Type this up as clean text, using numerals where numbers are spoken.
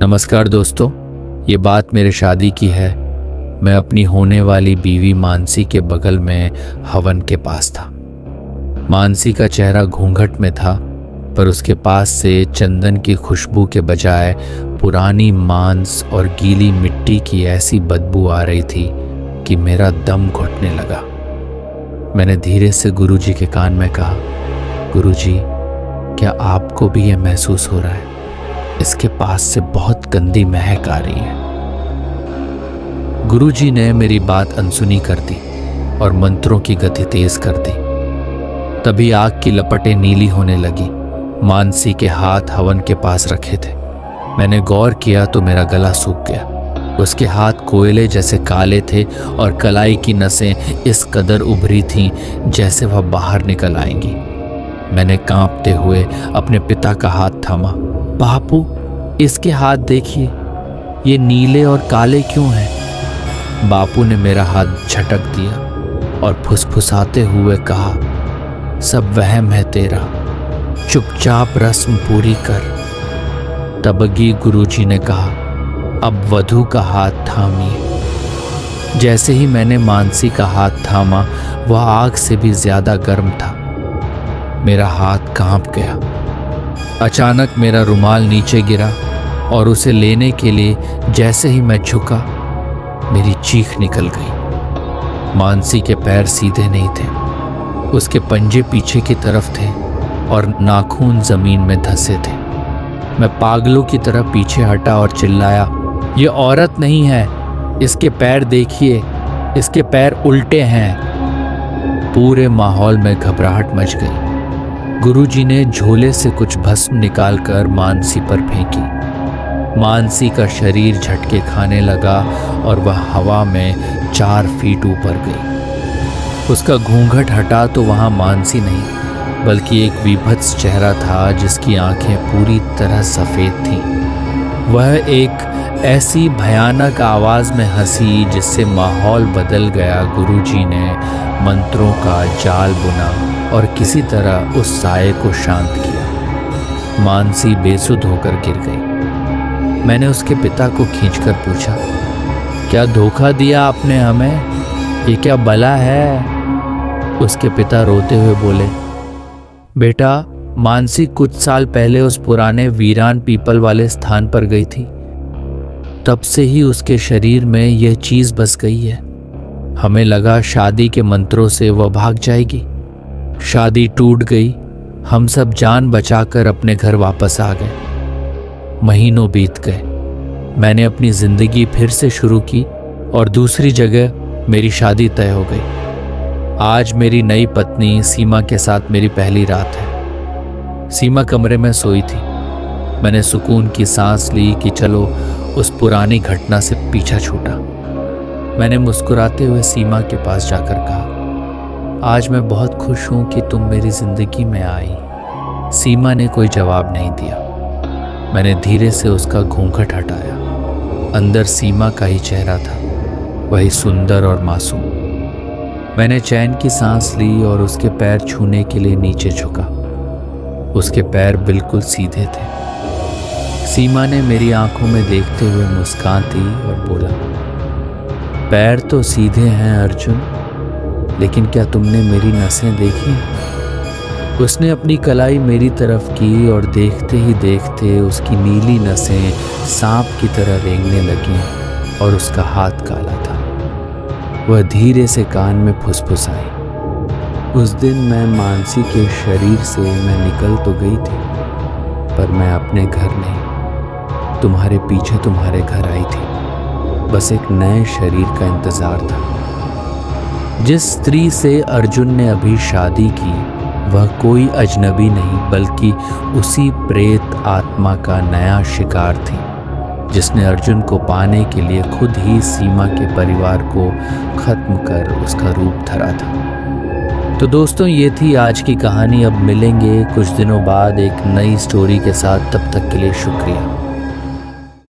नमस्कार दोस्तों, ये बात मेरे शादी की है। मैं अपनी होने वाली बीवी मानसी के बगल में हवन के पास था। मानसी का चेहरा घूंघट में था, पर उसके पास से चंदन की खुशबू के बजाय पुरानी मांस और गीली मिट्टी की ऐसी बदबू आ रही थी कि मेरा दम घुटने लगा। मैंने धीरे से गुरुजी के कान में कहा, गुरुजी, क्या आपको भी यह महसूस हो रहा है? इसके पास से बहुत गंदी महक आ रही है। गुरुजी ने मेरी बात अनसुनी कर दी और मंत्रों की गति तेज कर दी। तभी आग की लपटें नीली होने लगी। मानसी के हाथ हवन के पास रखे थे। मैंने गौर किया तो मेरा गला सूख गया। उसके हाथ कोयले जैसे काले थे और कलाई की नसें इस कदर उभरी थीं जैसे वह बाहर निकल आएंगी। मैंने कांपते हुए अपने पिता का हाथ थामा। बापू, इसके हाथ देखिए, ये नीले और काले क्यों हैं? बापू ने मेरा हाथ झटक दिया और फुसफुसाते हुए कहा, सब वहम है तेरा, चुपचाप रस्म पूरी कर। तबगी गुरुजी ने कहा, अब वधू का हाथ थामिए। जैसे ही मैंने मानसी का हाथ थामा, वह आग से भी ज्यादा गर्म था। मेरा हाथ कांप गया। अचानक मेरा रुमाल नीचे गिरा और उसे लेने के लिए जैसे ही मैं झुका, मेरी चीख निकल गई। मानसी के पैर सीधे नहीं थे, उसके पंजे पीछे की तरफ थे और नाखून जमीन में धंसे थे। मैं पागलों की तरह पीछे हटा और चिल्लाया, ये औरत नहीं है, इसके पैर देखिए, इसके पैर उल्टे हैं। पूरे माहौल में घबराहट मच गई। गुरुजी ने झोले से कुछ भस्म निकालकर मानसी पर फेंकी। मानसी का शरीर झटके खाने लगा और वह हवा में 4 फीट ऊपर गई। उसका घूंघट हटा तो वहां मानसी नहीं, बल्कि एक विभत्स चेहरा था जिसकी आंखें पूरी तरह सफेद थीं। वह एक ऐसी भयानक आवाज में हंसी जिससे माहौल बदल गया। गुरुजी ने मंत्रों का जाल बुना और किसी तरह उस साये को शांत किया। मानसी बेसुध होकर गिर गई। मैंने उसके पिता को खींचकर पूछा, क्या धोखा दिया आपने हमें? ये क्या बला है? उसके पिता रोते हुए बोले, बेटा, मानसी कुछ साल पहले उस पुराने वीरान पीपल वाले स्थान पर गई थी। तब से ही उसके शरीर में यह चीज बस गई है। हमें लगा शादी के मंत्रों से वह भाग जाएगी। शादी टूट गई। हम सब जान बचाकर अपने घर वापस आ गए। महीनों बीत गए। मैंने अपनी जिंदगी फिर से शुरू की और दूसरी जगह मेरी शादी तय हो गई। आज मेरी नई पत्नी सीमा के साथ मेरी पहली रात है। सीमा कमरे में सोई थी। मैंने सुकून की सांस ली कि चलो उस पुरानी घटना से पीछा छूटा। मैंने मुस्कुराते हुए सीमा के पास जाकर कहा, आज मैं बहुत खुश हूं कि तुम मेरी जिंदगी में आई। सीमा ने कोई जवाब नहीं दिया। मैंने धीरे से उसका घूंघट हटाया। अंदर सीमा का ही चेहरा था, वही सुंदर और मासूम। मैंने चैन की सांस ली और उसके पैर छूने के लिए नीचे झुका। उसके पैर बिल्कुल सीधे थे। सीमा ने मेरी आंखों में देखते हुए मुस्कान दी और बोला, पैर तो सीधे हैं अर्जुन, लेकिन क्या तुमने मेरी नसें देखी? उसने अपनी कलाई मेरी तरफ की और देखते ही देखते उसकी नीली नसें सांप की तरह रेंगने लगीं और उसका हाथ काला था। वह धीरे से कान में फुसफुसाई, उस दिन मैं मानसी के शरीर से मैं निकल तो गई थी, पर मैं अपने घर नहीं, तुम्हारे पीछे तुम्हारे घर आई थी। बस एक नए शरीर का इंतजार था। जिस स्त्री से अर्जुन ने अभी शादी की, वह कोई अजनबी नहीं बल्कि उसी प्रेत आत्मा का नया शिकार थी, जिसने अर्जुन को पाने के लिए खुद ही सीमा के परिवार को खत्म कर उसका रूप धरा था। तो दोस्तों, ये थी आज की कहानी। अब मिलेंगे कुछ दिनों बाद एक नई स्टोरी के साथ। तब तक के लिए शुक्रिया।